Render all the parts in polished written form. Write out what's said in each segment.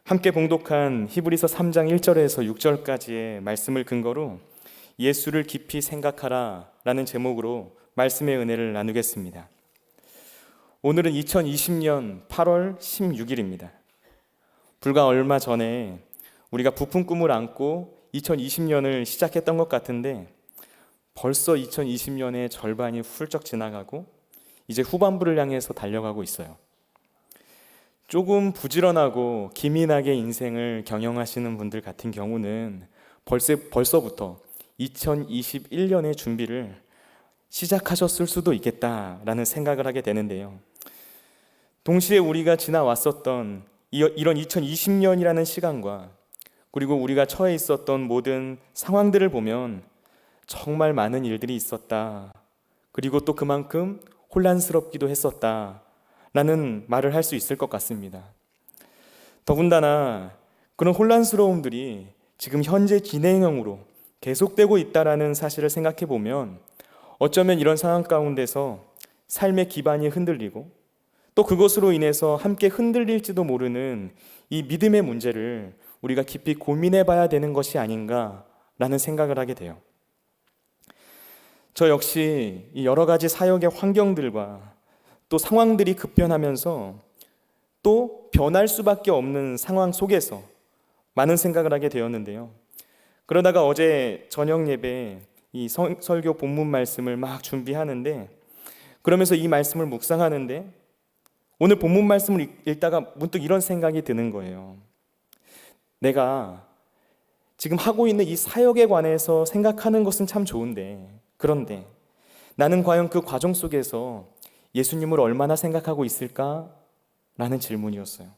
함께 봉독한 히브리서 3장 1절에서 6절까지의 말씀을 근거로 예수를 깊이 생각하라 라는 제목으로 말씀의 은혜를 나누겠습니다. 오늘은 2020년 8월 16일입니다. 불과 얼마 전에 우리가 부푼 꿈을 안고 2020년을 시작했던 것 같은데 벌써 2020년의 절반이 훌쩍 지나가고 이제 후반부를 향해서 달려가고 있어요. 조금 부지런하고 기민하게 인생을 경영하시는 분들 같은 경우는 벌써부터 2021년의 준비를 시작하셨을 수도 있겠다라는 생각을 하게 되는데요. 동시에 우리가 지나왔었던 이런 2020년이라는 시간과 그리고 우리가 처해 있었던 모든 상황들을 보면 정말 많은 일들이 있었다. 그리고 또 그만큼 혼란스럽기도 했었다. 라는 말을 할 수 있을 것 같습니다. 더군다나 그런 혼란스러움들이 지금 현재 진행형으로 계속되고 있다는 사실을 생각해 보면 어쩌면 이런 상황 가운데서 삶의 기반이 흔들리고 또 그것으로 인해서 함께 흔들릴지도 모르는 이 믿음의 문제를 우리가 깊이 고민해 봐야 되는 것이 아닌가라는 생각을 하게 돼요. 저 역시 이 여러 가지 사역의 환경들과 또 상황들이 급변하면서 또 변할 수밖에 없는 상황 속에서 많은 생각을 하게 되었는데요. 그러다가 어제 저녁 예배 이 설교 본문 말씀을 막 준비하는데 그러면서 이 말씀을 묵상하는데 오늘 본문 말씀을 읽다가 문득 이런 생각이 드는 거예요. 내가 지금 하고 있는 이 사역에 관해서 생각하는 것은 참 좋은데 그런데 나는 과연 그 과정 속에서 예수님을 얼마나 생각하고 있을까? 라는 질문이었어요.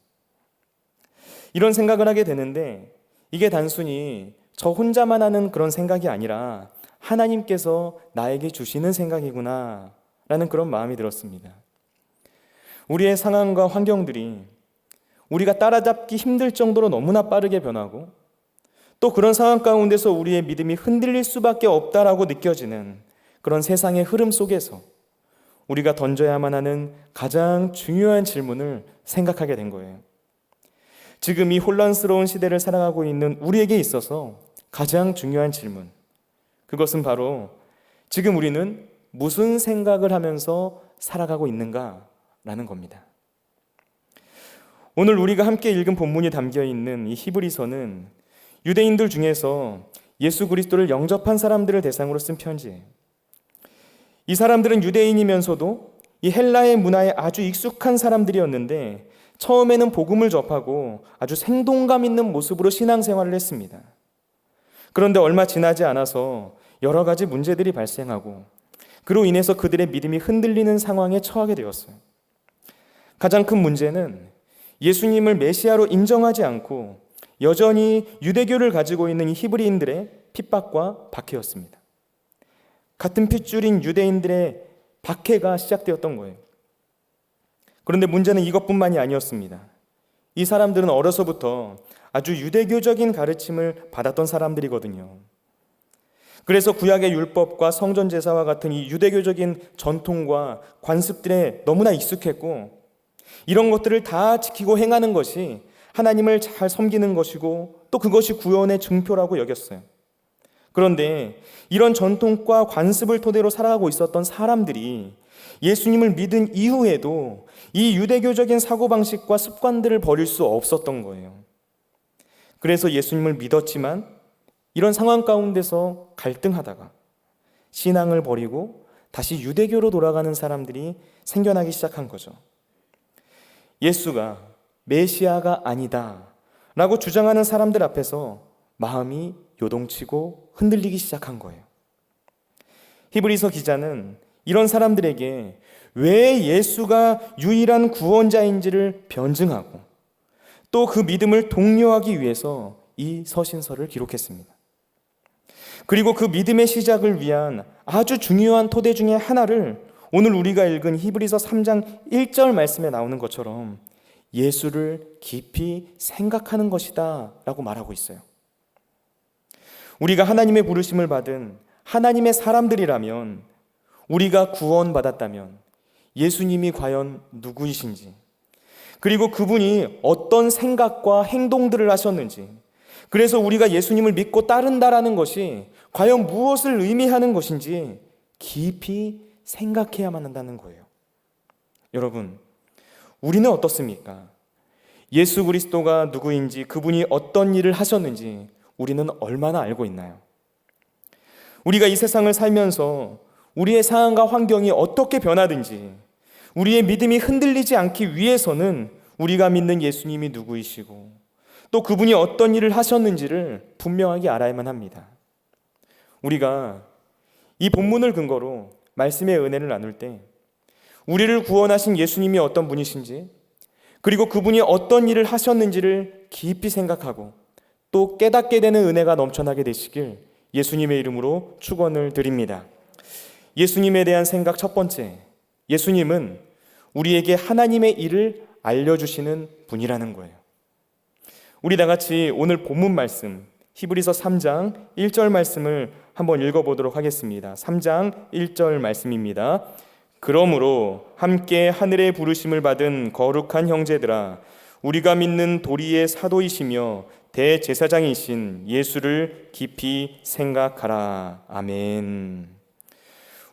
이런 생각을 하게 되는데 이게 단순히 저 혼자만 하는 그런 생각이 아니라 하나님께서 나에게 주시는 생각이구나 라는 그런 마음이 들었습니다. 우리의 상황과 환경들이 우리가 따라잡기 힘들 정도로 너무나 빠르게 변하고 또 그런 상황 가운데서 우리의 믿음이 흔들릴 수밖에 없다라고 느껴지는 그런 세상의 흐름 속에서 우리가 던져야만 하는 가장 중요한 질문을 생각하게 된 거예요. 지금 이 혼란스러운 시대를 살아가고 있는 우리에게 있어서 가장 중요한 질문, 그것은 바로 지금 우리는 무슨 생각을 하면서 살아가고 있는가라는 겁니다. 오늘 우리가 함께 읽은 본문이 담겨 있는 이 히브리서는 유대인들 중에서 예수 그리스도를 영접한 사람들을 대상으로 쓴 편지예요. 이 사람들은 유대인이면서도 이 헬라의 문화에 아주 익숙한 사람들이었는데 처음에는 복음을 접하고 아주 생동감 있는 모습으로 신앙생활을 했습니다. 그런데 얼마 지나지 않아서 여러 가지 문제들이 발생하고 그로 인해서 그들의 믿음이 흔들리는 상황에 처하게 되었어요. 가장 큰 문제는 예수님을 메시아로 인정하지 않고 여전히 유대교를 가지고 있는 이 히브리인들의 핍박과 박해였습니다. 같은 핏줄인 유대인들의 박해가 시작되었던 거예요. 그런데 문제는 이것뿐만이 아니었습니다. 이 사람들은 어려서부터 아주 유대교적인 가르침을 받았던 사람들이거든요. 그래서 구약의 율법과 성전 제사와 같은 이 유대교적인 전통과 관습들에 너무나 익숙했고 이런 것들을 다 지키고 행하는 것이 하나님을 잘 섬기는 것이고 또 그것이 구원의 증표라고 여겼어요. 그런데 이런 전통과 관습을 토대로 살아가고 있었던 사람들이 예수님을 믿은 이후에도 이 유대교적인 사고방식과 습관들을 버릴 수 없었던 거예요. 그래서 예수님을 믿었지만 이런 상황 가운데서 갈등하다가 신앙을 버리고 다시 유대교로 돌아가는 사람들이 생겨나기 시작한 거죠. 예수가 메시아가 아니다 라고 주장하는 사람들 앞에서 마음이 요동치고 흔들리기 시작한 거예요. 히브리서 기자는 이런 사람들에게 왜 예수가 유일한 구원자인지를 변증하고 또 그 믿음을 독려하기 위해서 이 서신서를 기록했습니다. 그리고 그 믿음의 시작을 위한 아주 중요한 토대 중에 하나를 오늘 우리가 읽은 히브리서 3장 1절 말씀에 나오는 것처럼 예수를 깊이 생각하는 것이다 라고 말하고 있어요. 우리가 하나님의 부르심을 받은 하나님의 사람들이라면 우리가 구원받았다면 예수님이 과연 누구이신지 그리고 그분이 어떤 생각과 행동들을 하셨는지, 그래서 우리가 예수님을 믿고 따른다라는 것이 과연 무엇을 의미하는 것인지 깊이 생각해야만 한다는 거예요. 여러분, 우리는 어떻습니까? 예수 그리스도가 누구인지, 그분이 어떤 일을 하셨는지 우리는 얼마나 알고 있나요? 우리가 이 세상을 살면서 우리의 상황과 환경이 어떻게 변하든지 우리의 믿음이 흔들리지 않기 위해서는 우리가 믿는 예수님이 누구이시고 또 그분이 어떤 일을 하셨는지를 분명하게 알아야만 합니다. 우리가 이 본문을 근거로 말씀의 은혜를 나눌 때 우리를 구원하신 예수님이 어떤 분이신지, 그리고 그분이 어떤 일을 하셨는지를 깊이 생각하고 또 깨닫게 되는 은혜가 넘쳐나게 되시길 예수님의 이름으로 축원을 드립니다. 예수님에 대한 생각 첫 번째, 예수님은 우리에게 하나님의 일을 알려주시는 분이라는 거예요. 우리 다 같이 오늘 본문 말씀 히브리서 3장 1절 말씀을 한번 읽어보도록 하겠습니다. 3장 1절 말씀입니다. 그러므로 함께 하늘의 부르심을 받은 거룩한 형제들아, 우리가 믿는 도리의 사도이시며 대제사장이신 예수를 깊이 생각하라. 아멘.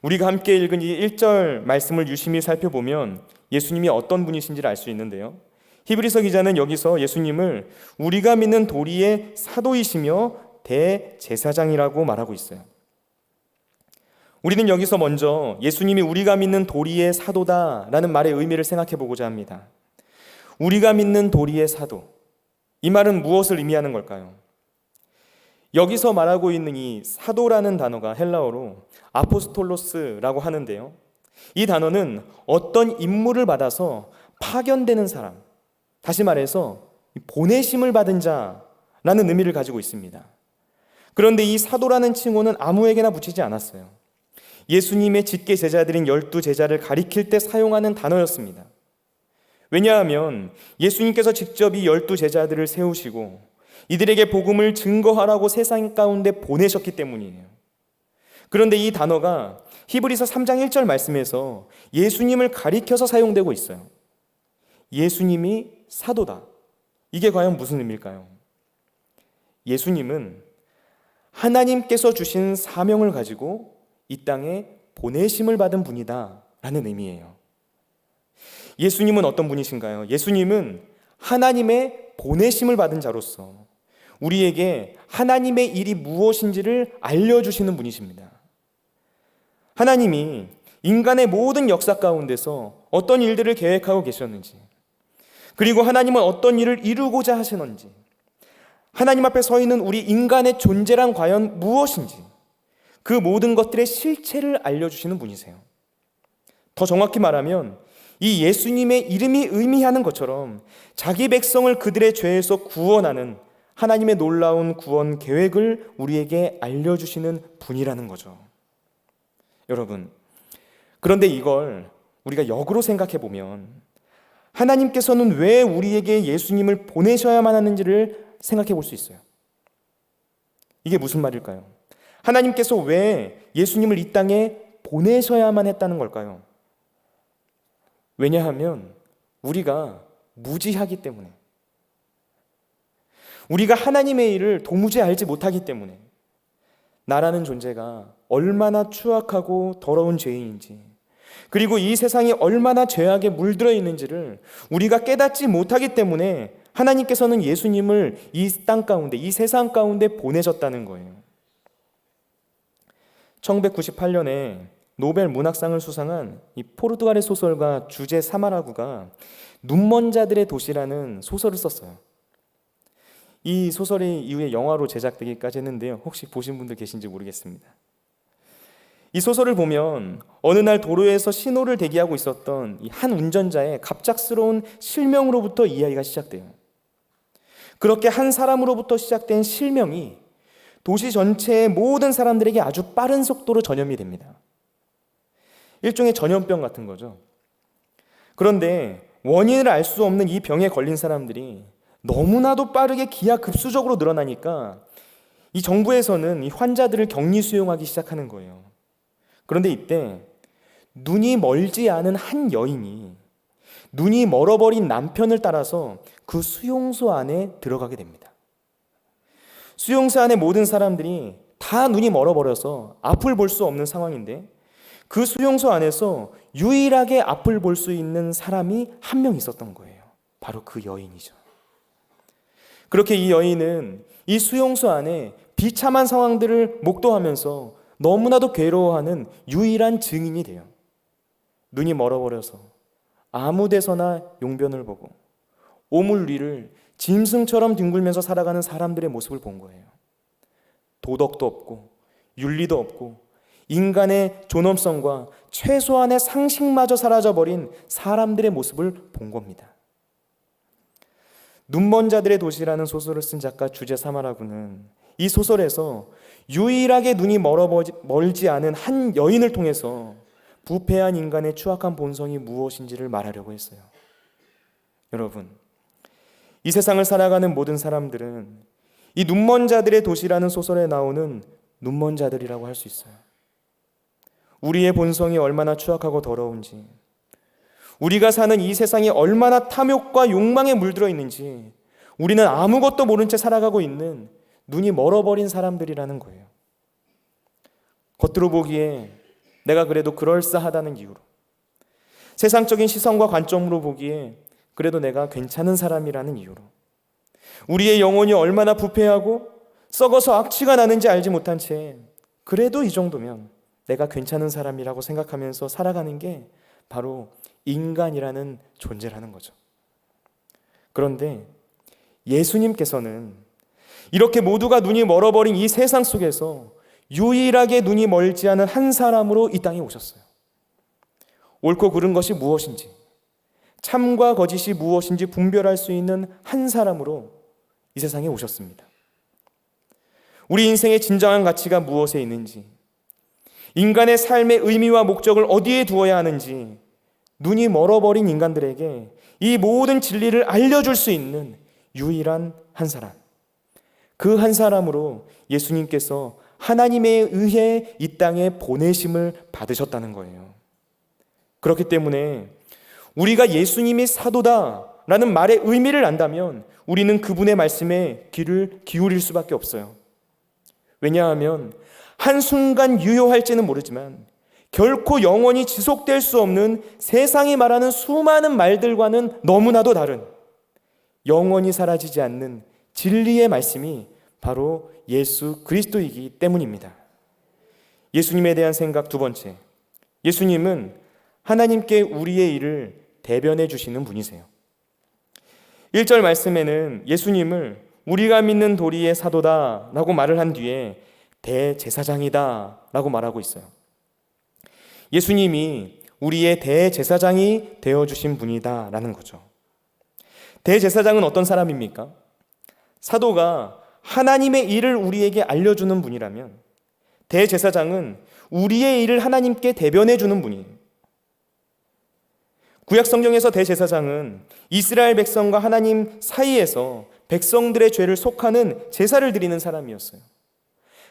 우리가 함께 읽은 이 1절 말씀을 유심히 살펴보면 예수님이 어떤 분이신지를 알 수 있는데요, 히브리서 기자는 여기서 예수님을 우리가 믿는 도리의 사도이시며 대제사장이라고 말하고 있어요. 우리는 여기서 먼저 예수님이 우리가 믿는 도리의 사도다라는 말의 의미를 생각해 보고자 합니다. 우리가 믿는 도리의 사도, 이 말은 무엇을 의미하는 걸까요? 여기서 말하고 있는 이 사도라는 단어가 헬라어로 아포스톨로스라고 하는데요, 이 단어는 어떤 임무를 받아서 파견되는 사람, 다시 말해서 보내심을 받은 자라는 의미를 가지고 있습니다. 그런데 이 사도라는 칭호는 아무에게나 붙이지 않았어요. 예수님의 직계 제자들인 12제자를 가리킬 때 사용하는 단어였습니다. 왜냐하면 예수님께서 직접 이 12제자들을 세우시고 이들에게 복음을 증거하라고 세상 가운데 보내셨기 때문이에요. 그런데 이 단어가 히브리서 3장 1절 말씀에서 예수님을 가리켜서 사용되고 있어요. 예수님이 사도다. 이게 과연 무슨 의미일까요? 예수님은 하나님께서 주신 사명을 가지고 이 땅에 보내심을 받은 분이다 라는 의미예요. 예수님은 어떤 분이신가요? 예수님은 하나님의 보내심을 받은 자로서 우리에게 하나님의 일이 무엇인지를 알려주시는 분이십니다. 하나님이 인간의 모든 역사 가운데서 어떤 일들을 계획하고 계셨는지, 그리고 하나님은 어떤 일을 이루고자 하시는지, 하나님 앞에 서 있는 우리 인간의 존재란 과연 무엇인지, 그 모든 것들의 실체를 알려주시는 분이세요. 더 정확히 말하면 이 예수님의 이름이 의미하는 것처럼 자기 백성을 그들의 죄에서 구원하는 하나님의 놀라운 구원 계획을 우리에게 알려주시는 분이라는 거죠. 여러분, 그런데 이걸 우리가 역으로 생각해 보면 하나님께서는 왜 우리에게 예수님을 보내셔야만 하는지를 생각해 볼 수 있어요. 이게 무슨 말일까요? 하나님께서 왜 예수님을 이 땅에 보내셔야만 했다는 걸까요? 왜냐하면 우리가 무지하기 때문에, 우리가 하나님의 일을 도무지 알지 못하기 때문에, 나라는 존재가 얼마나 추악하고 더러운 죄인인지, 그리고 이 세상이 얼마나 죄악에 물들어 있는지를 우리가 깨닫지 못하기 때문에 하나님께서는 예수님을 이 땅 가운데, 이 세상 가운데 보내셨다는 거예요. 1998년에 노벨 문학상을 수상한 이 포르투갈의 소설가 주제 사마라구가 눈먼 자들의 도시라는 소설을 썼어요. 이 소설이 이후에 영화로 제작되기까지 했는데요, 혹시 보신 분들 계신지 모르겠습니다. 이 소설을 보면 어느 날 도로에서 신호를 대기하고 있었던 이 한 운전자의 갑작스러운 실명으로부터 이야기가 시작돼요. 그렇게 한 사람으로부터 시작된 실명이 도시 전체의 모든 사람들에게 아주 빠른 속도로 전염이 됩니다. 일종의 전염병 같은 거죠. 그런데 원인을 알 수 없는 이 병에 걸린 사람들이 너무나도 빠르게 기하급수적으로 늘어나니까 이 정부에서는 이 환자들을 격리 수용하기 시작하는 거예요. 그런데 이때 눈이 멀지 않은 한 여인이 눈이 멀어버린 남편을 따라서 그 수용소 안에 들어가게 됩니다. 수용소 안에 모든 사람들이 다 눈이 멀어버려서 앞을 볼 수 없는 상황인데 그 수용소 안에서 유일하게 앞을 볼 수 있는 사람이 한 명 있었던 거예요. 바로 그 여인이죠. 그렇게 이 여인은 이 수용소 안에 비참한 상황들을 목도하면서 너무나도 괴로워하는 유일한 증인이 돼요. 눈이 멀어버려서 아무 데서나 용변을 보고 오물 위를 짐승처럼 뒹굴면서 살아가는 사람들의 모습을 본 거예요. 도덕도 없고 윤리도 없고 인간의 존엄성과 최소한의 상식마저 사라져버린 사람들의 모습을 본 겁니다. 눈먼 자들의 도시라는 소설을 쓴 작가 주제 사마라구는 이 소설에서 유일하게 눈이 멀지 않은 한 여인을 통해서 부패한 인간의 추악한 본성이 무엇인지를 말하려고 했어요. 여러분, 이 세상을 살아가는 모든 사람들은 이 눈먼 자들의 도시라는 소설에 나오는 눈먼 자들이라고 할 수 있어요. 우리의 본성이 얼마나 추악하고 더러운지, 우리가 사는 이 세상이 얼마나 탐욕과 욕망에 물들어 있는지 우리는 아무것도 모른 채 살아가고 있는 눈이 멀어버린 사람들이라는 거예요. 겉으로 보기에 내가 그래도 그럴싸하다는 이유로, 세상적인 시선과 관점으로 보기에 그래도 내가 괜찮은 사람이라는 이유로, 우리의 영혼이 얼마나 부패하고 썩어서 악취가 나는지 알지 못한 채 그래도 이 정도면 내가 괜찮은 사람이라고 생각하면서 살아가는 게 바로 인간이라는 존재라는 거죠. 그런데 예수님께서는 이렇게 모두가 눈이 멀어버린 이 세상 속에서 유일하게 눈이 멀지 않은 한 사람으로 이 땅에 오셨어요. 옳고 그른 것이 무엇인지, 참과 거짓이 무엇인지 분별할 수 있는 한 사람으로 이 세상에 오셨습니다. 우리 인생의 진정한 가치가 무엇에 있는지, 인간의 삶의 의미와 목적을 어디에 두어야 하는지 눈이 멀어버린 인간들에게 이 모든 진리를 알려줄 수 있는 유일한 한 사람, 그 한 사람으로 예수님께서 하나님에 의해 이 땅에 보내심을 받으셨다는 거예요. 그렇기 때문에 우리가 예수님이 사도다라는 말의 의미를 안다면 우리는 그분의 말씀에 귀를 기울일 수밖에 없어요. 왜냐하면 한순간 유효할지는 모르지만 결코 영원히 지속될 수 없는 세상이 말하는 수많은 말들과는 너무나도 다른 영원히 사라지지 않는 진리의 말씀이 바로 예수 그리스도이기 때문입니다. 예수님에 대한 생각 두 번째, 예수님은 하나님께 우리의 일을 대변해 주시는 분이세요. 1절 말씀에는 예수님을 우리가 믿는 도리의 사도다 라고 말을 한 뒤에 대제사장이다 라고 말하고 있어요. 예수님이 우리의 대제사장이 되어주신 분이다 라는 거죠. 대제사장은 어떤 사람입니까? 사도가 하나님의 일을 우리에게 알려주는 분이라면 대제사장은 우리의 일을 하나님께 대변해 주는 분이에요. 구약 성경에서 대제사장은 이스라엘 백성과 하나님 사이에서 백성들의 죄를 속하는 제사를 드리는 사람이었어요.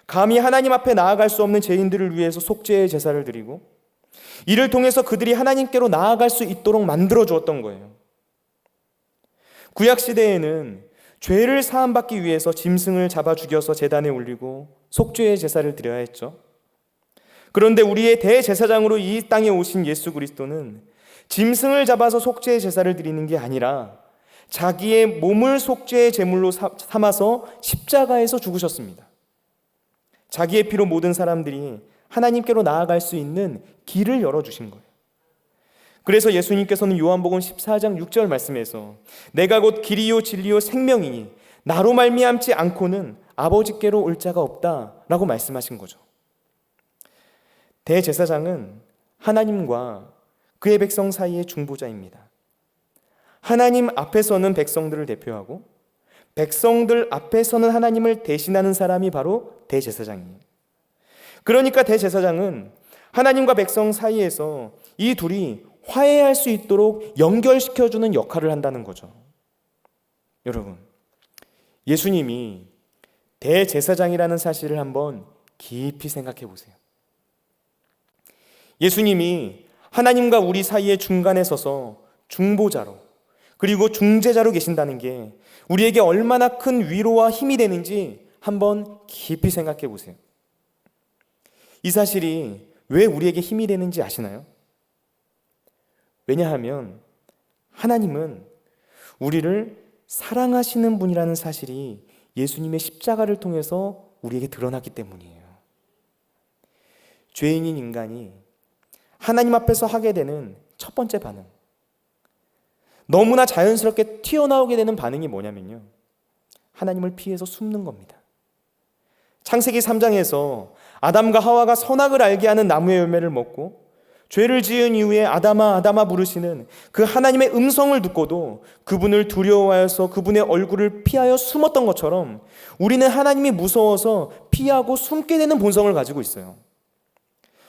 감히 하나님 앞에 나아갈 수 없는 죄인들을 위해서 속죄의 제사를 드리고 이를 통해서 그들이 하나님께로 나아갈 수 있도록 만들어 주었던 거예요. 구약 시대에는 죄를 사함받기 위해서 짐승을 잡아 죽여서 제단에 올리고 속죄의 제사를 드려야 했죠. 그런데 우리의 대제사장으로 이 땅에 오신 예수 그리스도는 짐승을 잡아서 속죄의 제사를 드리는 게 아니라 자기의 몸을 속죄의 제물로 삼아서 십자가에서 죽으셨습니다. 자기의 피로 모든 사람들이 하나님께로 나아갈 수 있는 길을 열어주신 거예요. 그래서 예수님께서는 요한복음 14장 6절 말씀에서 내가 곧 길이요 진리요 생명이니 나로 말미암지 않고는 아버지께로 올 자가 없다라고 말씀하신 거죠. 대제사장은 하나님과 그의 백성 사이의 중보자입니다. 하나님 앞에서는 백성들을 대표하고 백성들 앞에서는 하나님을 대신하는 사람이 바로 대제사장이에요. 그러니까 대제사장은 하나님과 백성 사이에서 이 둘이 화해할 수 있도록 연결시켜주는 역할을 한다는 거죠. 여러분, 예수님이 대제사장이라는 사실을 한번 깊이 생각해 보세요. 예수님이 하나님과 우리 사이의 중간에 서서 중보자로 그리고 중재자로 계신다는 게 우리에게 얼마나 큰 위로와 힘이 되는지 한번 깊이 생각해 보세요. 이 사실이 왜 우리에게 힘이 되는지 아시나요? 왜냐하면 하나님은 우리를 사랑하시는 분이라는 사실이 예수님의 십자가를 통해서 우리에게 드러났기 때문이에요. 죄인인 인간이 하나님 앞에서 하게 되는 첫 번째 반응, 너무나 자연스럽게 튀어나오게 되는 반응이 뭐냐면요, 하나님을 피해서 숨는 겁니다. 창세기 3장에서 아담과 하와가 선악을 알게 하는 나무의 열매를 먹고 죄를 지은 이후에 아담아 아담아 부르시는 그 하나님의 음성을 듣고도 그분을 두려워하여서 그분의 얼굴을 피하여 숨었던 것처럼 우리는 하나님이 무서워서 피하고 숨게 되는 본성을 가지고 있어요.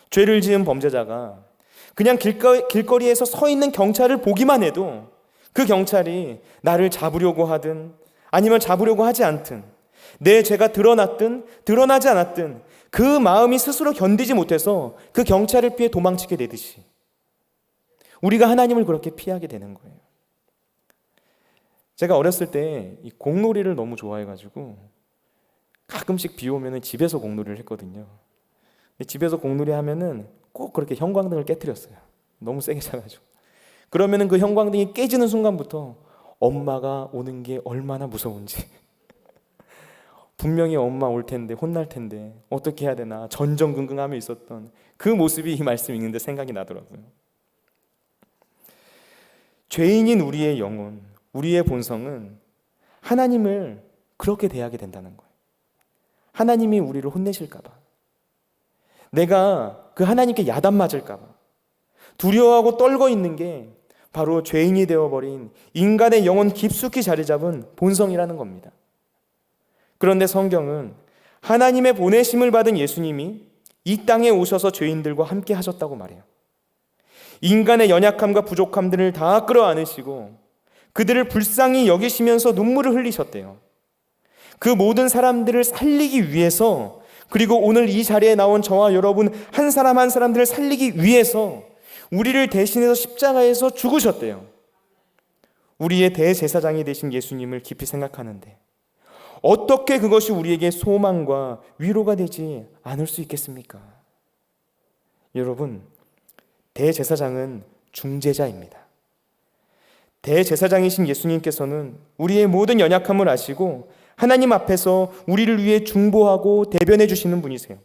죄를 지은 범죄자가 그냥 길거리에서 서 있는 경찰을 보기만 해도 그 경찰이 나를 잡으려고 하든 아니면 잡으려고 하지 않든 내 죄가 드러났든 드러나지 않았든 그 마음이 스스로 견디지 못해서 그 경찰을 피해 도망치게 되듯이 우리가 하나님을 그렇게 피하게 되는 거예요. 제가 어렸을 때 이 공놀이를 너무 좋아해가지고 가끔씩 비 오면 집에서 공놀이를 했거든요. 근데 집에서 공놀이 하면은 꼭 그렇게 형광등을 깨트렸어요. 너무 세게 차가지고. 그러면은 그 형광등이 깨지는 순간부터 엄마가 오는 게 얼마나 무서운지, 분명히 엄마 올 텐데 혼날 텐데 어떻게 해야 되나 전전긍긍하며 있었던 그 모습이 이 말씀 읽는데 생각이 나더라고요. 죄인인 우리의 영혼, 우리의 본성은 하나님을 그렇게 대하게 된다는 거예요. 하나님이 우리를 혼내실까 봐, 내가 그 하나님께 야단 맞을까 봐 두려워하고 떨고 있는 게 바로 죄인이 되어버린 인간의 영혼 깊숙이 자리 잡은 본성이라는 겁니다. 그런데 성경은 하나님의 보내심을 받은 예수님이 이 땅에 오셔서 죄인들과 함께 하셨다고 말해요. 인간의 연약함과 부족함들을 다 끌어안으시고 그들을 불쌍히 여기시면서 눈물을 흘리셨대요. 그 모든 사람들을 살리기 위해서, 그리고 오늘 이 자리에 나온 저와 여러분 한 사람 한 사람들을 살리기 위해서 우리를 대신해서 십자가에서 죽으셨대요. 우리의 대제사장이 되신 예수님을 깊이 생각하는데 어떻게 그것이 우리에게 소망과 위로가 되지 않을 수 있겠습니까? 여러분, 대제사장은 중재자입니다. 대제사장이신 예수님께서는 우리의 모든 연약함을 아시고 하나님 앞에서 우리를 위해 중보하고 대변해 주시는 분이세요.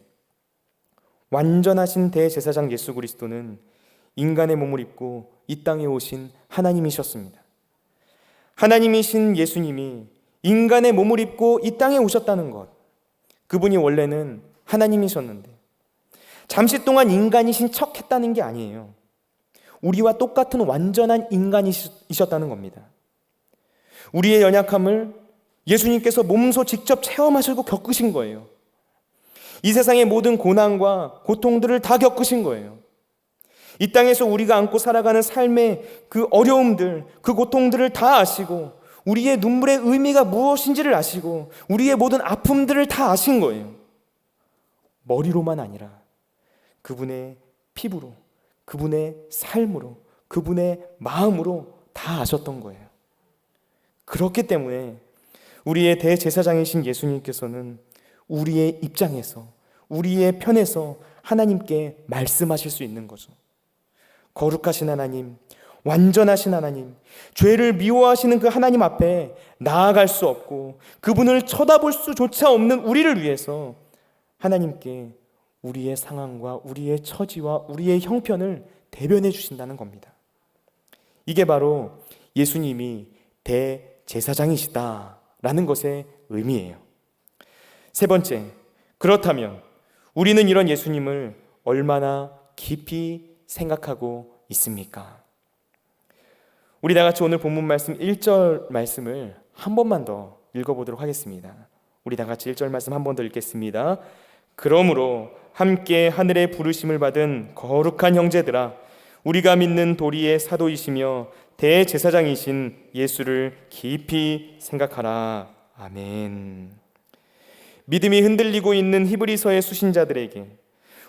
완전하신 대제사장 예수 그리스도는 인간의 몸을 입고 이 땅에 오신 하나님이셨습니다. 하나님이신 예수님이 인간의 몸을 입고 이 땅에 오셨다는 것, 그분이 원래는 하나님이셨는데 잠시 동안 인간이신 척 했다는 게 아니에요. 우리와 똑같은 완전한 인간이셨다는 겁니다. 우리의 연약함을 예수님께서 몸소 직접 체험하시고 겪으신 거예요. 이 세상의 모든 고난과 고통들을 다 겪으신 거예요. 이 땅에서 우리가 안고 살아가는 삶의 그 어려움들, 그 고통들을 다 아시고 우리의 눈물의 의미가 무엇인지를 아시고 우리의 모든 아픔들을 다 아신 거예요. 머리로만 아니라 그분의 피부로, 그분의 삶으로, 그분의 마음으로 다 아셨던 거예요. 그렇기 때문에 우리의 대제사장이신 예수님께서는 우리의 입장에서, 우리의 편에서 하나님께 말씀하실 수 있는 거죠. 거룩하신 하나님, 완전하신 하나님, 죄를 미워하시는 그 하나님 앞에 나아갈 수 없고 그분을 쳐다볼 수조차 없는 우리를 위해서 하나님께 우리의 상황과 우리의 처지와 우리의 형편을 대변해 주신다는 겁니다. 이게 바로 예수님이 대제사장이시다라는 것의 의미예요. 세 번째, 그렇다면 우리는 이런 예수님을 얼마나 깊이 생각하고 있습니까? 우리 다 같이 오늘 본문 말씀 1절 말씀을 한 번만 더 읽어보도록 하겠습니다. 우리 다 같이 1절 말씀 한 번 더 읽겠습니다. 그러므로 함께 하늘의 부르심을 받은 거룩한 형제들아, 우리가 믿는 도리의 사도이시며 대제사장이신 예수를 깊이 생각하라. 아멘. 믿음이 흔들리고 있는 히브리서의 수신자들에게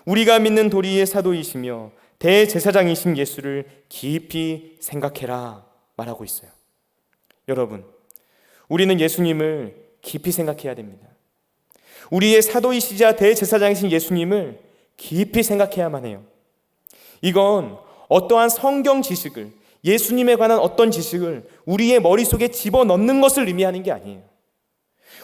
우리가 믿는 도리의 사도이시며 대제사장이신 예수를 깊이 생각해라 말하고 있어요. 여러분, 우리는 예수님을 깊이 생각해야 됩니다. 우리의 사도이시자 대제사장이신 예수님을 깊이 생각해야만 해요. 이건 어떠한 성경 지식을, 예수님에 관한 어떤 지식을 우리의 머릿속에 집어넣는 것을 의미하는 게 아니에요.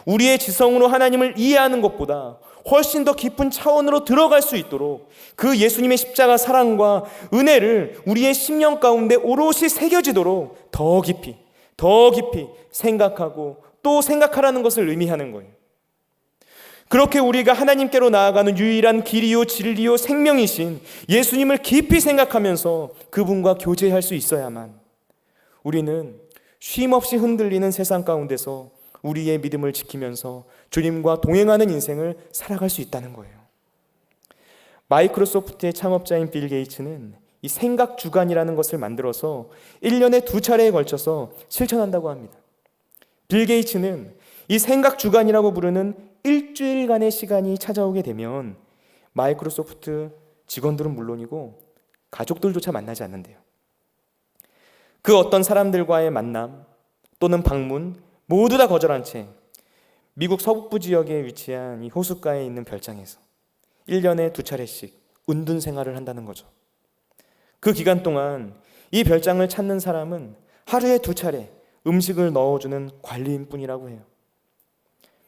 우리의 지성으로 하나님을 이해하는 것보다 훨씬 더 깊은 차원으로 들어갈 수 있도록 그 예수님의 십자가 사랑과 은혜를 우리의 심령 가운데 오롯이 새겨지도록 더 깊이 생각하고 또 생각하라는 것을 의미하는 거예요. 그렇게 우리가 하나님께로 나아가는 유일한 길이요 진리요 생명이신 예수님을 깊이 생각하면서 그분과 교제할 수 있어야만 우리는 쉼없이 흔들리는 세상 가운데서 우리의 믿음을 지키면서 주님과 동행하는 인생을 살아갈 수 있다는 거예요. 마이크로소프트의 창업자인 빌 게이츠는 이 생각 주간이라는 것을 만들어서 1년에 2차례에 걸쳐서 실천한다고 합니다. 빌 게이츠는 이 생각 주간이라고 부르는 일주일간의 시간이 찾아오게 되면 마이크로소프트 직원들은 물론이고 가족들조차 만나지 않는데요. 그 어떤 사람들과의 만남 또는 방문 모두 다 거절한 채 미국 서북부 지역에 위치한 이 호숫가에 있는 별장에서 1년에 2차례씩 은둔 생활을 한다는 거죠. 그 기간 동안 이 별장을 찾는 사람은 하루에 2차례 음식을 넣어주는 관리인 뿐이라고 해요.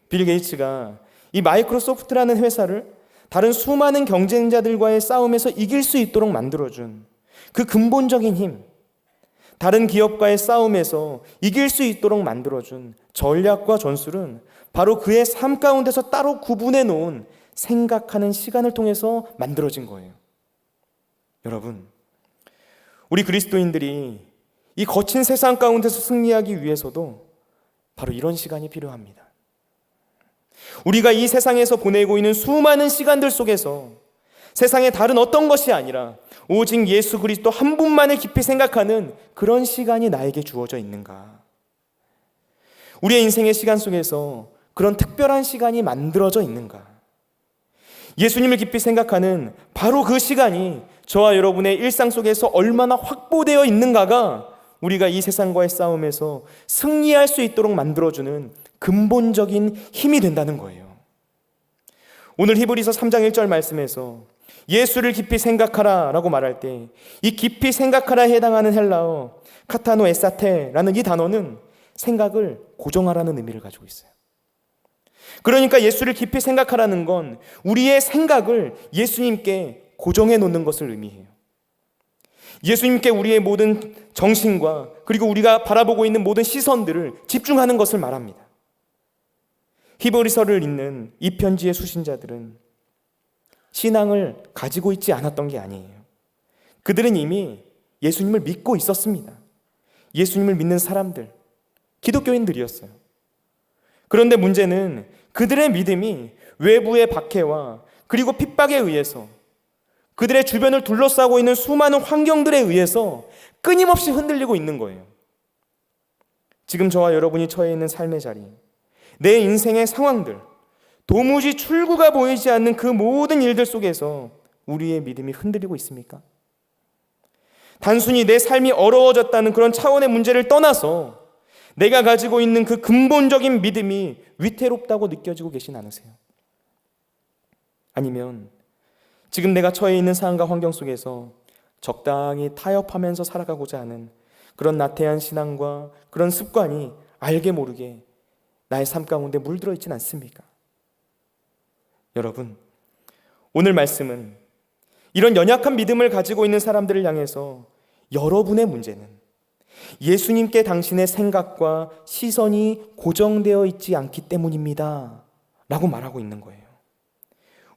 빌 게이츠가 이 마이크로소프트라는 회사를 다른 수많은 경쟁자들과의 싸움에서 이길 수 있도록 만들어준 그 근본적인 힘, 다른 기업과의 싸움에서 이길 수 있도록 만들어준 전략과 전술은 바로 그의 삶 가운데서 따로 구분해 놓은 생각하는 시간을 통해서 만들어진 거예요. 여러분, 우리 그리스도인들이 이 거친 세상 가운데서 승리하기 위해서도 바로 이런 시간이 필요합니다. 우리가 이 세상에서 보내고 있는 수많은 시간들 속에서 세상의 다른 어떤 것이 아니라 오직 예수 그리스도 한 분만을 깊이 생각하는 그런 시간이 나에게 주어져 있는가? 우리의 인생의 시간 속에서 그런 특별한 시간이 만들어져 있는가? 예수님을 깊이 생각하는 바로 그 시간이 저와 여러분의 일상 속에서 얼마나 확보되어 있는가가 우리가 이 세상과의 싸움에서 승리할 수 있도록 만들어주는 근본적인 힘이 된다는 거예요. 오늘 히브리서 3장 1절 말씀에서 예수를 깊이 생각하라 라고 말할 때 이 깊이 생각하라에 해당하는 헬라어 카타노 에사테라는 이 단어는 생각을 고정하라는 의미를 가지고 있어요. 그러니까 예수를 깊이 생각하라는 건 우리의 생각을 예수님께 고정해 놓는 것을 의미해요. 예수님께 우리의 모든 정신과 그리고 우리가 바라보고 있는 모든 시선들을 집중하는 것을 말합니다. 히브리서를 읽는 이 편지의 수신자들은 신앙을 가지고 있지 않았던 게 아니에요. 그들은 이미 예수님을 믿고 있었습니다. 예수님을 믿는 사람들, 기독교인들이었어요. 그런데 문제는 그들의 믿음이 외부의 박해와 그리고 핍박에 의해서 그들의 주변을 둘러싸고 있는 수많은 환경들에 의해서 끊임없이 흔들리고 있는 거예요. 지금 저와 여러분이 처해 있는 삶의 자리, 내 인생의 상황들, 도무지 출구가 보이지 않는 그 모든 일들 속에서 우리의 믿음이 흔들리고 있습니까? 단순히 내 삶이 어려워졌다는 그런 차원의 문제를 떠나서 내가 가지고 있는 그 근본적인 믿음이 위태롭다고 느껴지고 계신 않으세요? 아니면 지금 내가 처해 있는 상황과 환경 속에서 적당히 타협하면서 살아가고자 하는 그런 나태한 신앙과 그런 습관이 알게 모르게 나의 삶 가운데 물들어 있진 않습니까? 여러분, 오늘 말씀은 이런 연약한 믿음을 가지고 있는 사람들을 향해서 여러분의 문제는 예수님께 당신의 생각과 시선이 고정되어 있지 않기 때문입니다 라고 말하고 있는 거예요.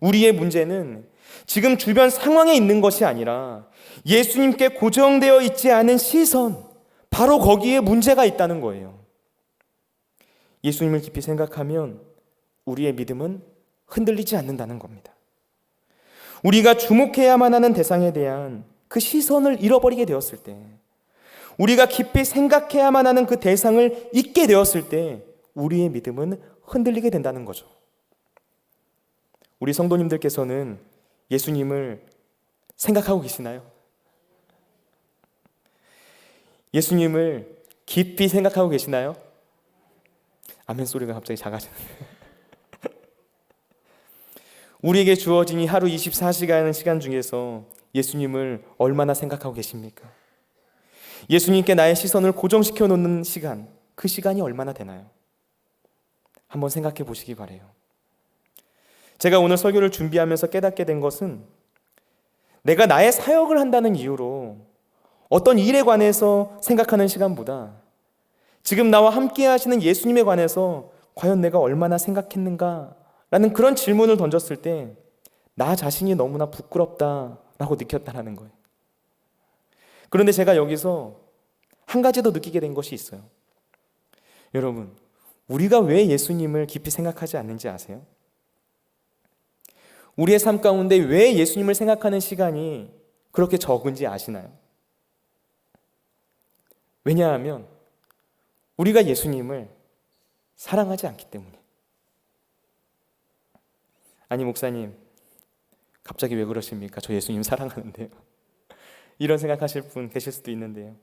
우리의 문제는 지금 주변 상황에 있는 것이 아니라 예수님께 고정되어 있지 않은 시선, 바로 거기에 문제가 있다는 거예요. 예수님을 깊이 생각하면 우리의 믿음은 흔들리지 않는다는 겁니다. 우리가 주목해야만 하는 대상에 대한 그 시선을 잃어버리게 되었을 때, 우리가 깊이 생각해야만 하는 그 대상을 잊게 되었을 때 우리의 믿음은 흔들리게 된다는 거죠. 우리 성도님들께서는 예수님을 생각하고 계시나요? 예수님을 깊이 생각하고 계시나요? 아멘 소리가 갑자기 작아지는데. 우리에게 주어진 이 하루 24시간의 시간 중에서 예수님을 얼마나 생각하고 계십니까? 예수님께 나의 시선을 고정시켜 놓는 시간, 그 시간이 얼마나 되나요? 한번 생각해 보시기 바라요. 제가 오늘 설교를 준비하면서 깨닫게 된 것은 내가 나의 사역을 한다는 이유로 어떤 일에 관해서 생각하는 시간보다 지금 나와 함께 하시는 예수님에 관해서 과연 내가 얼마나 생각했는가라는 그런 질문을 던졌을 때 나 자신이 너무나 부끄럽다라고 느꼈다는 거예요. 그런데 제가 여기서 한 가지 더 느끼게 된 것이 있어요. 여러분, 우리가 왜 예수님을 깊이 생각하지 않는지 아세요? 우리의 삶 가운데 왜 예수님을 생각하는 시간이 그렇게 적은지 아시나요? 왜냐하면 우리가 예수님을 사랑하지 않기 때문에. 아니 목사님, 갑자기 왜 그러십니까? 저 예수님 사랑하는데요. 이런 생각하실 분 계실 수도 있는데요.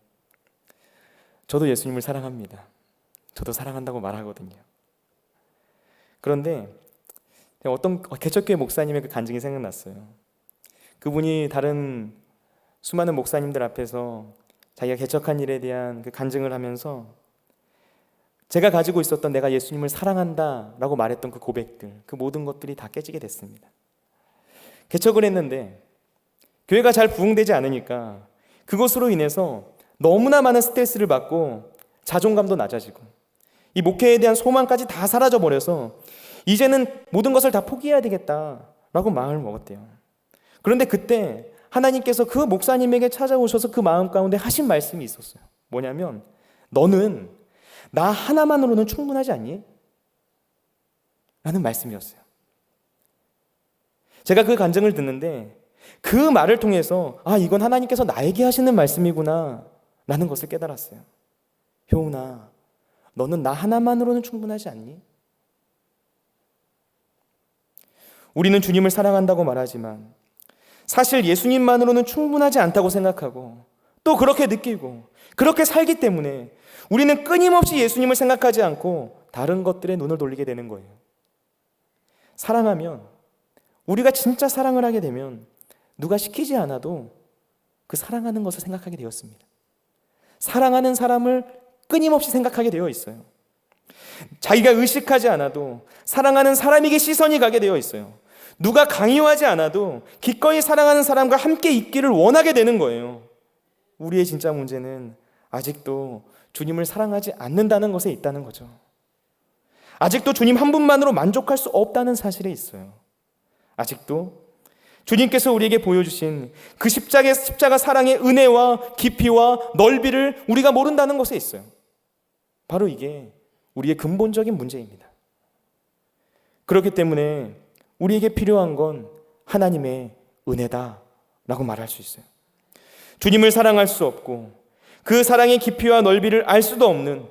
저도 예수님을 사랑합니다. 저도 사랑한다고 말하거든요. 그런데 어떤 개척교회 목사님의 그 간증이 생각났어요. 그분이 다른 수많은 목사님들 앞에서 자기가 개척한 일에 대한 그 간증을 하면서 제가 가지고 있었던 내가 예수님을 사랑한다라고 말했던 그 고백들, 그 모든 것들이 다 깨지게 됐습니다. 개척을 했는데 교회가 잘 부흥되지 않으니까 그것으로 인해서 너무나 많은 스트레스를 받고 자존감도 낮아지고 이 목회에 대한 소망까지 다 사라져버려서 이제는 모든 것을 다 포기해야 되겠다라고 마음을 먹었대요. 그런데 그때 하나님께서 그 목사님에게 찾아오셔서 그 마음 가운데 하신 말씀이 있었어요. 뭐냐면 너는 나 하나만으로는 충분하지 않니? 라는 말씀이었어요. 제가 그 간증을 듣는데 그 말을 통해서 이건 하나님께서 나에게 하시는 말씀이구나 라는 것을 깨달았어요. 효은아, 너는 나 하나만으로는 충분하지 않니? 우리는 주님을 사랑한다고 말하지만 사실 예수님만으로는 충분하지 않다고 생각하고 또 그렇게 느끼고 그렇게 살기 때문에 우리는 끊임없이 예수님을 생각하지 않고 다른 것들에 눈을 돌리게 되는 거예요. 사랑하면, 우리가 진짜 사랑을 하게 되면 누가 시키지 않아도 그 사랑하는 것을 생각하게 되었습니다. 사랑하는 사람을 끊임없이 생각하게 되어 있어요. 자기가 의식하지 않아도 사랑하는 사람에게 시선이 가게 되어 있어요. 누가 강요하지 않아도 기꺼이 사랑하는 사람과 함께 있기를 원하게 되는 거예요. 우리의 진짜 문제는 아직도 주님을 사랑하지 않는다는 것에 있다는 거죠. 아직도 주님 한 분만으로 만족할 수 없다는 사실에 있어요. 아직도 주님께서 우리에게 보여주신 그 십자가 사랑의 은혜와 깊이와 넓이를 우리가 모른다는 것에 있어요. 바로 이게 우리의 근본적인 문제입니다. 그렇기 때문에 우리에게 필요한 건 하나님의 은혜다라고 말할 수 있어요. 주님을 사랑할 수 없고 그 사랑의 깊이와 넓이를 알 수도 없는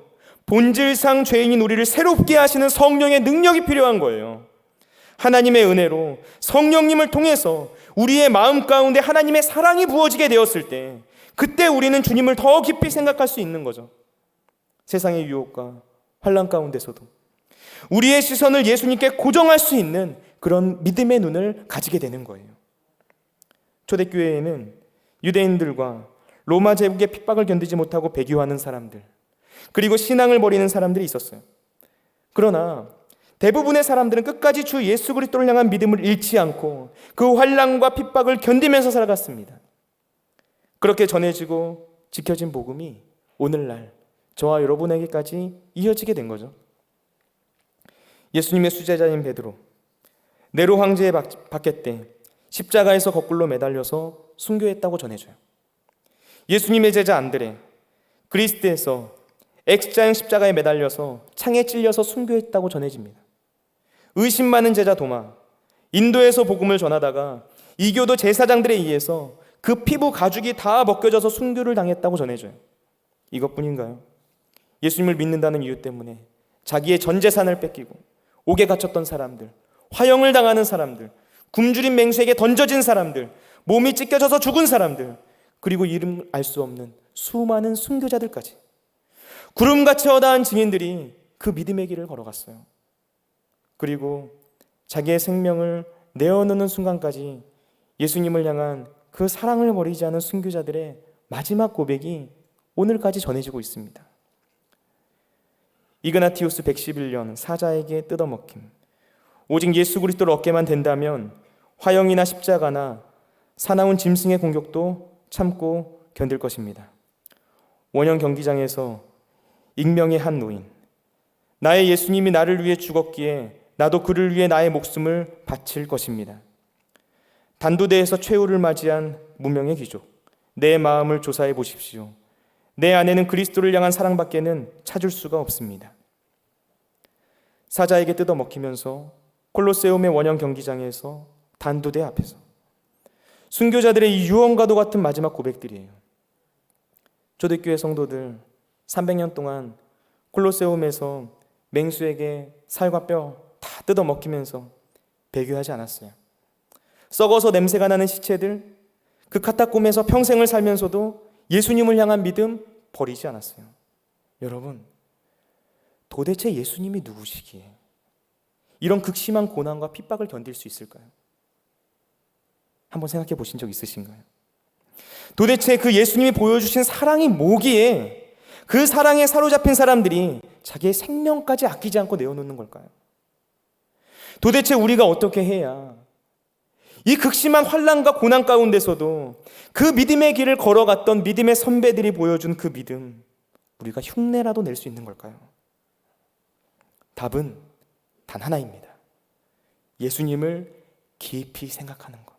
본질상 죄인인 우리를 새롭게 하시는 성령의 능력이 필요한 거예요. 하나님의 은혜로 성령님을 통해서 우리의 마음 가운데 하나님의 사랑이 부어지게 되었을 때 그때 우리는 주님을 더 깊이 생각할 수 있는 거죠. 세상의 유혹과 환난 가운데서도 우리의 시선을 예수님께 고정할 수 있는 그런 믿음의 눈을 가지게 되는 거예요. 초대교회에는 유대인들과 로마 제국의 핍박을 견디지 못하고 배교하는 사람들, 그리고 신앙을 버리는 사람들이 있었어요. 그러나 대부분의 사람들은 끝까지 주 예수 그리스도를 향한 믿음을 잃지 않고 그 환난과 핍박을 견디면서 살아갔습니다. 그렇게 전해지고 지켜진 복음이 오늘날 저와 여러분에게까지 이어지게 된 거죠. 예수님의 수제자인 베드로, 네로 황제의 박해 때 십자가에서 거꾸로 매달려서 순교했다고 전해져요. 예수님의 제자 안드레, 그리스도에서 X자형 십자가에 매달려서 창에 찔려서 순교했다고 전해집니다. 의심 많은 제자 도마, 인도에서 복음을 전하다가 이교도 제사장들에 의해서 그 피부 가죽이 다 벗겨져서 순교를 당했다고 전해져요. 이것뿐인가요? 예수님을 믿는다는 이유 때문에 자기의 전 재산을 뺏기고 옥에 갇혔던 사람들, 화형을 당하는 사람들, 굶주린 맹수에게 던져진 사람들, 몸이 찢겨져서 죽은 사람들, 그리고 이름 알 수 없는 수많은 순교자들까지 구름같이 허다한 증인들이 그 믿음의 길을 걸어갔어요. 그리고 자기의 생명을 내어놓는 순간까지 예수님을 향한 그 사랑을 버리지 않은 순교자들의 마지막 고백이 오늘까지 전해지고 있습니다. 이그나티우스 111년 사자에게 뜯어먹힘. 오직 예수 그리스도를 얻게만 된다면 화형이나 십자가나 사나운 짐승의 공격도 참고 견딜 것입니다. 원형 경기장에서 익명의 한 노인, 나의 예수님이 나를 위해 죽었기에 나도 그를 위해 나의 목숨을 바칠 것입니다. 단두대에서 최후를 맞이한 무명의 귀족, 내 마음을 조사해 보십시오. 내 안에는 그리스도를 향한 사랑밖에는 찾을 수가 없습니다. 사자에게 뜯어먹히면서 콜로세움의 원형 경기장에서 단두대 앞에서 순교자들의 이 유언과도 같은 마지막 고백들이에요. 초대교회 성도들 300년 동안 콜로세움에서 맹수에게 살과 뼈 다 뜯어먹히면서 배교하지 않았어요. 썩어서 냄새가 나는 시체들, 그 카타콤에서 평생을 살면서도 예수님을 향한 믿음 버리지 않았어요. 여러분, 도대체 예수님이 누구시기에 이런 극심한 고난과 핍박을 견딜 수 있을까요? 한번 생각해 보신 적 있으신가요? 도대체 그 예수님이 보여주신 사랑이 뭐기에 그 사랑에 사로잡힌 사람들이 자기의 생명까지 아끼지 않고 내어놓는 걸까요? 도대체 우리가 어떻게 해야 이 극심한 환난과 고난 가운데서도 그 믿음의 길을 걸어갔던 믿음의 선배들이 보여준 그 믿음, 우리가 흉내라도 낼 수 있는 걸까요? 답은 단 하나입니다. 예수님을 깊이 생각하는 것.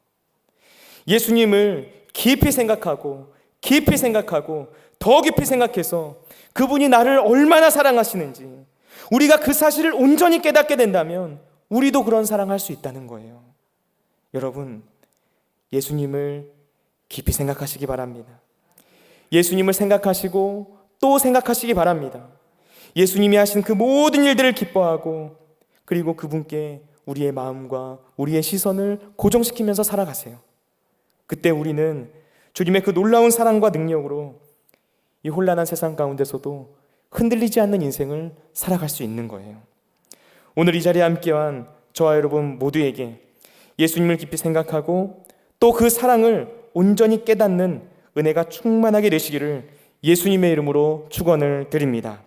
예수님을 깊이 생각하고 더 깊이 생각해서 그분이 나를 얼마나 사랑하시는지 우리가 그 사실을 온전히 깨닫게 된다면 우리도 그런 사랑할 수 있다는 거예요. 여러분, 예수님을 깊이 생각하시기 바랍니다. 예수님을 생각하시고 또 생각하시기 바랍니다. 예수님이 하신 그 모든 일들을 기뻐하고 그리고 그분께 우리의 마음과 우리의 시선을 고정시키면서 살아가세요. 그때 우리는 주님의 그 놀라운 사랑과 능력으로 이 혼란한 세상 가운데서도 흔들리지 않는 인생을 살아갈 수 있는 거예요. 오늘 이 자리에 함께한 저와 여러분 모두에게 예수님을 깊이 생각하고 또 그 사랑을 온전히 깨닫는 은혜가 충만하게 되시기를 예수님의 이름으로 축원을 드립니다.